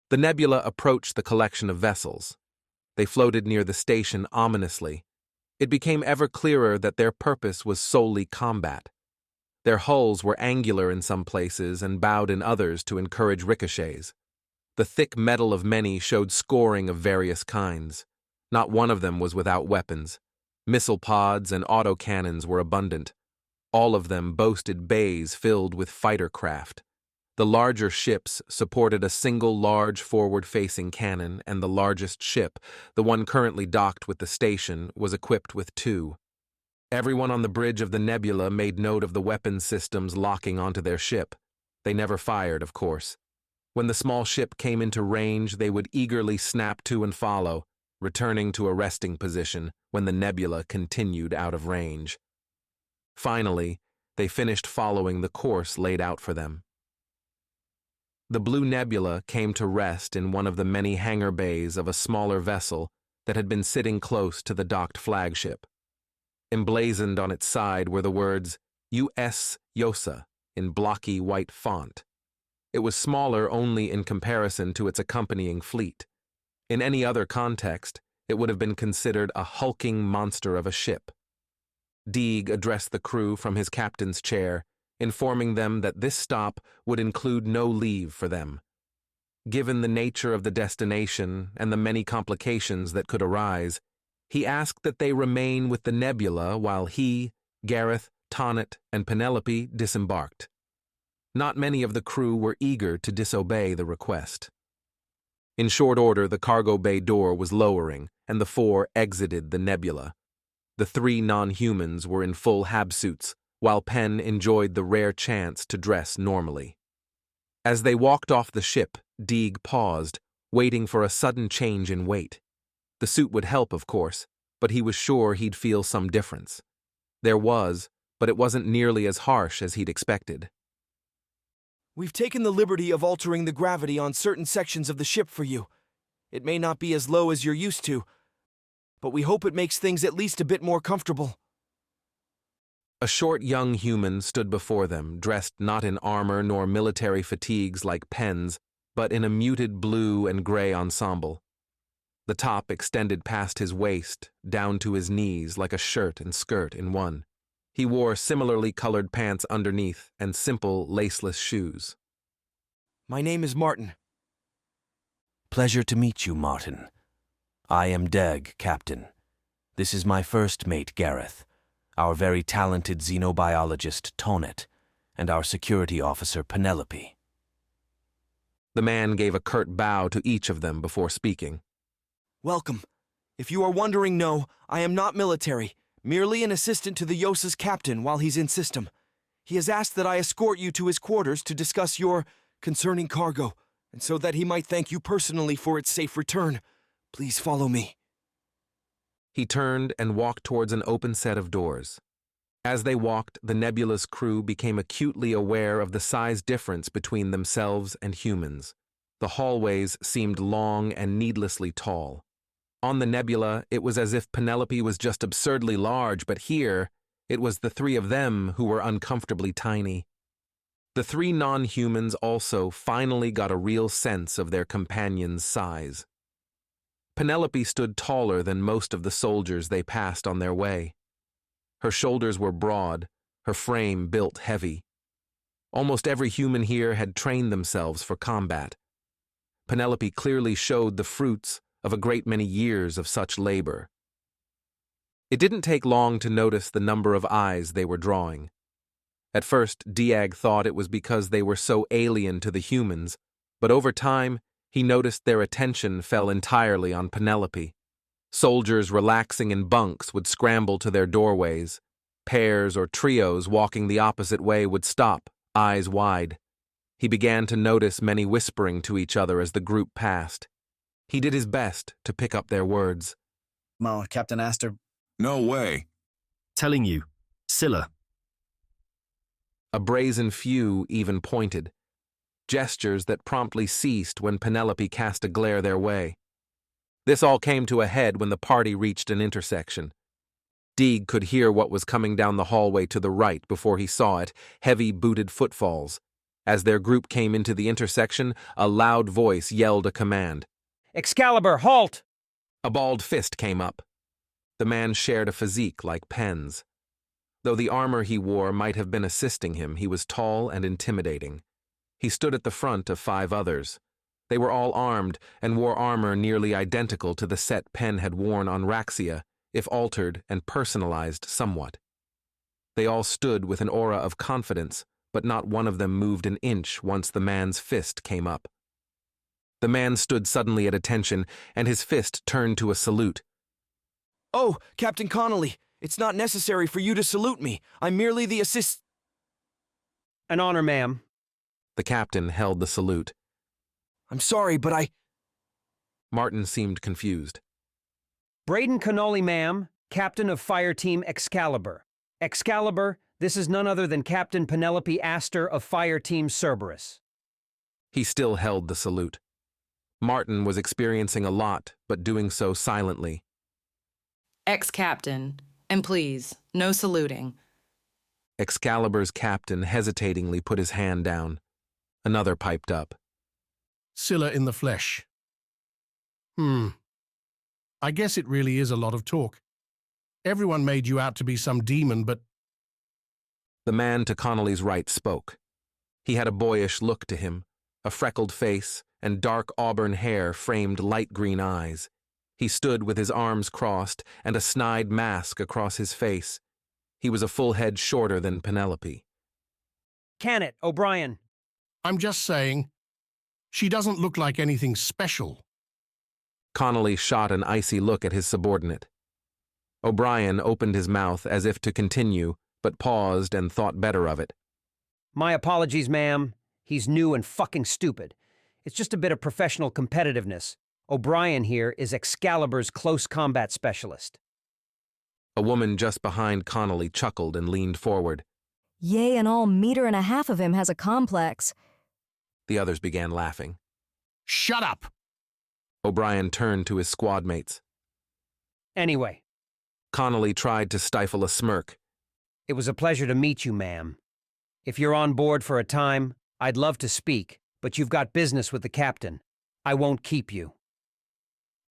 The nebula approached the collection of vessels. They floated near the station ominously. It became ever clearer that their purpose was solely combat. Their hulls were angular in some places and bowed in others to encourage ricochets. The thick metal of many showed scoring of various kinds. Not one of them was without weapons. Missile pods and autocannons were abundant. All of them boasted bays filled with fighter craft. The larger ships supported a single large forward-facing cannon, and the largest ship, the one currently docked with the station, was equipped with two. Everyone on the bridge of the nebula made note of the weapon systems locking onto their ship. They never fired, of course. When the small ship came into range, they would eagerly snap to and follow, returning to a resting position when the nebula continued out of range. Finally, they finished following the course laid out for them. The blue nebula came to rest in one of the many hangar bays of a smaller vessel that had been sitting close to the docked flagship. Emblazoned on its side were the words U.S. Yosa in blocky white font. It was smaller only in comparison to its accompanying fleet. In any other context, it would have been considered a hulking monster of a ship. Deeg addressed the crew from his captain's chair, informing them that this stop would include no leave for them. Given the nature of the destination and the many complications that could arise, he asked that they remain with the nebula while he, Gareth, Tonnet, and Penelope disembarked. Not many of the crew were eager to disobey the request. In short order, the cargo bay door was lowering, and the four exited the nebula. The three non-humans were in full habsuits, while Penn enjoyed the rare chance to dress normally. As they walked off the ship, Deeg paused, waiting for a sudden change in weight. The suit would help, of course, but he was sure he'd feel some difference. There was, but it wasn't nearly as harsh as he'd expected. We've taken the liberty of altering the gravity on certain sections of the ship for you. It may not be as low as you're used to, but we hope it makes things at least a bit more comfortable. A short young human stood before them, dressed not in armor nor military fatigues like Penn's, but in a muted blue and gray ensemble. The top extended past his waist, down to his knees like a shirt and skirt in one. He wore similarly colored pants underneath and simple, laceless shoes. My name is Martin. Pleasure to meet you, Martin. I am Deg, Captain. This is my first mate, Gareth, our very talented xenobiologist, Tonnet, and our security officer, Penelope. The man gave a curt bow to each of them before speaking. Welcome. If you are wondering, no, I am not military, merely an assistant to the Yosa's captain while he's in system. He has asked that I escort you to his quarters to discuss your concerning cargo, and so that he might thank you personally for its safe return. Please follow me. He turned and walked towards an open set of doors. As they walked, the nebula's crew became acutely aware of the size difference between themselves and humans. The hallways seemed long and needlessly tall. On the nebula, it was as if Penelope was just absurdly large, but here, it was the three of them who were uncomfortably tiny. The three non-humans also finally got a real sense of their companion's size. Penelope stood taller than most of the soldiers they passed on their way. Her shoulders were broad, her frame built heavy. Almost every human here had trained themselves for combat. Penelope clearly showed the fruits of a great many years of such labor. It didn't take long to notice the number of eyes they were drawing. At first, Diag thought it was because they were so alien to the humans, but over time, he noticed their attention fell entirely on Penelope. Soldiers relaxing in bunks would scramble to their doorways. Pairs or trios walking the opposite way would stop, eyes wide. He began to notice many whispering to each other as the group passed. He did his best to pick up their words. Ma, Captain Astor. No way. Telling you, Scylla. A brazen few even pointed. Gestures that promptly ceased when Penelope cast a glare their way. This all came to a head when the party reached an intersection. Deeg could hear what was coming down the hallway to the right before he saw it, heavy booted footfalls, As their group came into the intersection, a loud voice yelled a command. Excalibur, halt! A bald fist came up. The man shared a physique like Penn's. Though the armor he wore might have been assisting him, he was tall and intimidating. He stood at the front of 5 others. They were all armed and wore armor nearly identical to the set Penn had worn on Raxia, if altered and personalized somewhat. They all stood with an aura of confidence, but not one of them moved an inch once the man's fist came up. The man stood suddenly at attention, and his fist turned to a salute. Oh, Captain Connolly, it's not necessary for you to salute me. I'm merely the assist... An honor, ma'am. The captain held the salute. I'm sorry, but I... Martin seemed confused. Braden Connolly, ma'am, captain of fire team Excalibur. Excalibur, this is none other than Captain Penelope Astor of fire team Cerberus. He still held the salute. Martin was experiencing a lot, but doing so silently. Ex-captain, and please, no saluting. Excalibur's captain hesitatingly put his hand down. Another piped up. Scylla in the flesh. I guess it really is a lot of talk. Everyone made you out to be some demon, but... The man to Connolly's right spoke. He had a boyish look to him, a freckled face, and dark auburn hair framed light green eyes. He stood with his arms crossed and a snide mask across his face. He was a full head shorter than Penelope. Can it, O'Brien? I'm just saying, she doesn't look like anything special. Connolly shot an icy look at his subordinate. O'Brien opened his mouth as if to continue, but paused and thought better of it. My apologies, ma'am. He's new and fucking stupid. It's just a bit of professional competitiveness. O'Brien here is Excalibur's close combat specialist. A woman just behind Connolly chuckled and leaned forward. Yea, and all meter and a half of him has a complex. The others began laughing. Shut up! O'Brien turned to his squad mates. Anyway. Connolly tried to stifle a smirk. It was a pleasure to meet you, ma'am. If you're on board for a time, I'd love to speak, but you've got business with the captain. I won't keep you.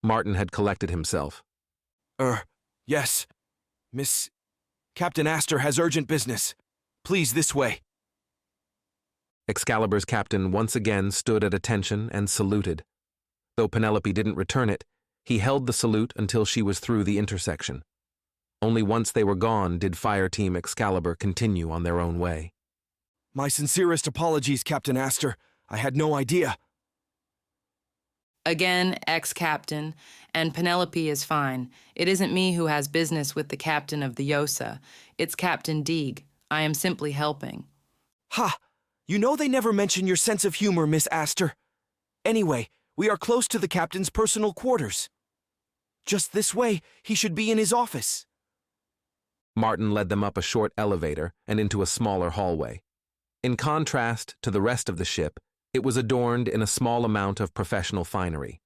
Martin had collected himself. Yes. Miss... Captain Astor has urgent business. Please, this way. Excalibur's captain once again stood at attention and saluted. Though Penelope didn't return it, he held the salute until she was through the intersection. Only once they were gone did Fire Team Excalibur continue on their own way. My sincerest apologies, Captain Astor. I had no idea. Again, ex-captain, and Penelope is fine. It isn't me who has business with the captain of the Yosa. It's Captain Deeg. I am simply helping. Ha! You know they never mention your sense of humor, Miss Astor. Anyway, we are close to the captain's personal quarters. Just this way, he should be in his office. Martin led them up a short elevator and into a smaller hallway. In contrast to the rest of the ship, it was adorned in a small amount of professional finery.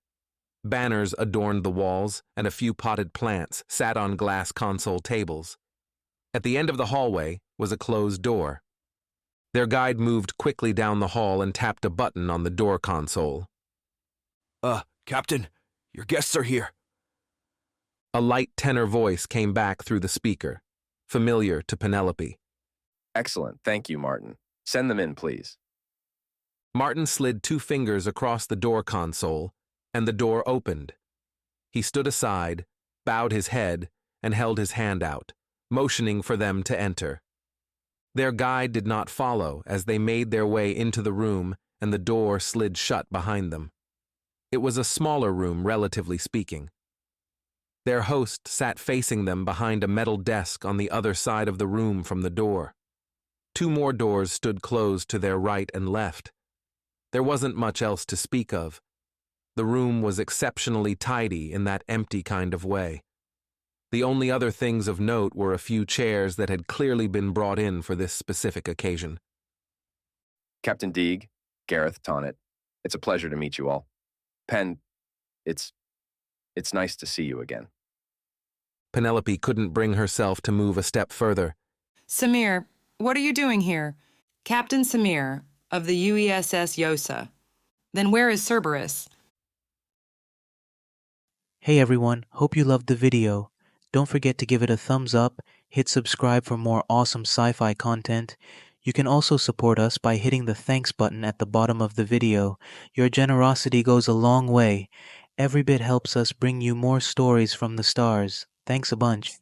Banners adorned the walls, and a few potted plants sat on glass console tables. At the end of the hallway was a closed door. Their guide moved quickly down the hall and tapped a button on the door console. Captain, your guests are here. A light tenor voice came back through the speaker, familiar to Penelope. Excellent, thank you, Martin. Send them in, please. Martin slid 2 fingers across the door console, and the door opened. He stood aside, bowed his head, and held his hand out, motioning for them to enter. Their guide did not follow as they made their way into the room and the door slid shut behind them. It was a smaller room, relatively speaking. Their host sat facing them behind a metal desk on the other side of the room from the door. 2 more doors stood closed to their right and left. There wasn't much else to speak of. The room was exceptionally tidy in that empty kind of way. The only other things of note were a few chairs that had clearly been brought in for this specific occasion. Captain Deeg, Gareth Tonnet, it's a pleasure to meet you all. Penn, it's nice to see you again. Penelope couldn't bring herself to move a step further. Samir, what are you doing here? Captain Samir, of the UESS Yosa. Then where is Cerberus? Hey everyone, hope you loved the video. Don't forget to give it a thumbs up, hit subscribe for more awesome sci-fi content. You can also support us by hitting the thanks button at the bottom of the video. Your generosity goes a long way. Every bit helps us bring you more stories from the stars. Thanks a bunch.